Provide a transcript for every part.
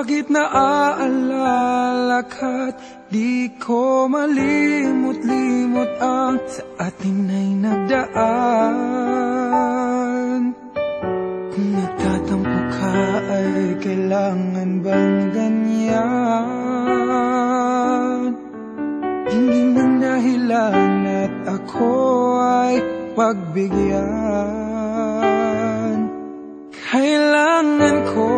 Bakit naaalala ka't di ko malimot-limot ang sa atin ay nagdaan? Kung nagtatampo ka ay kailangan bang ganyan? Hindi man dahilan at ako ay pagbigyan. Kailangan ko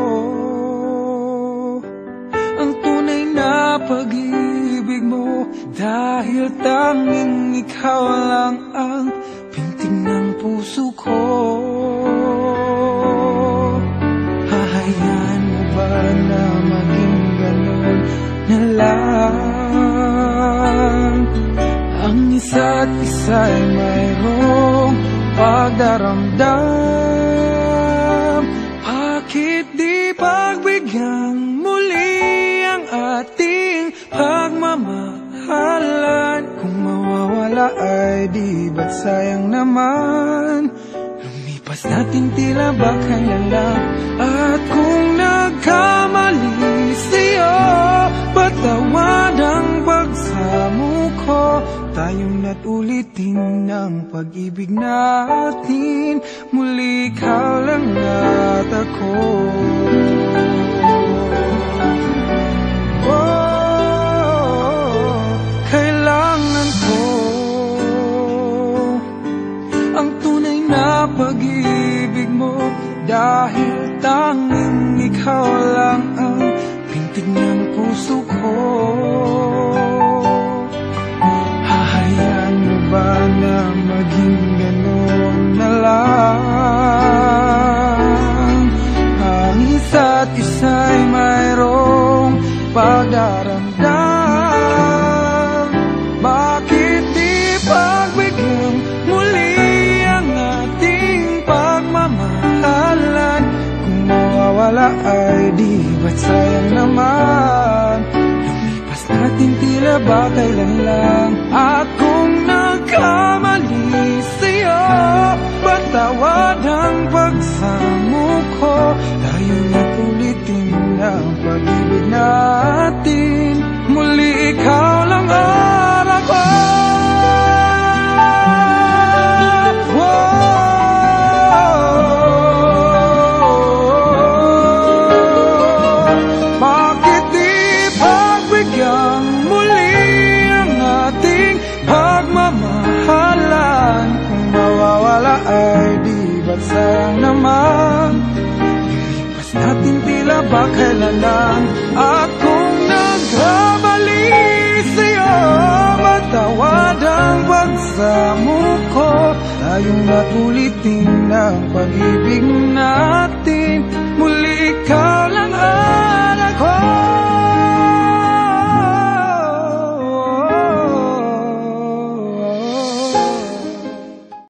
ang tunay na pag-ibig mo, dahil tanging ikaw lang ang pintig ng puso ko. Hahayaan mo ba na maging ganun na lang? Ang isa't isa'y mayroong pagdaramdam. Bakit di pagbigyan muli ang ating pagmamahalan? Kung mawawala ay di ba't sayang naman? Lumipas natin tila ba kailan lang? At kung nagkamali sa'yo, patawad ang pagsamo ko. Tayong na't ulitin ang pag-ibig natin. Muli ikaw lang at ako. Kailangan ko ang tunay na pag-ibig mo, dahil tanging ikaw lang ang pintig ng puso ko. Hahayaan mo ba na maging gano'n na lang? Ang isa't isa'y mayroong pagdaramdam. Bakit di pagbigyan muli ang ating pagmamahalan? Kung mawawala ay di ba't sayang naman? Lumipas natin tila ba kailan lang? At kung nagkamali sa'yo, patawad ang pagsamo ko. Tayo na't ulitin ang pag-ibig natin. Muli ikaw lang at ako. Bakit di pagbigyan muli ang ating pagmamahalan? Kung mawawala ay di ba't sayang naman? Lumipas natin tila ba kailan lang? At kung nagkamali sa'yo, matawad ang pagsamo ko. Tayong na't ulitin ang pag-ibig na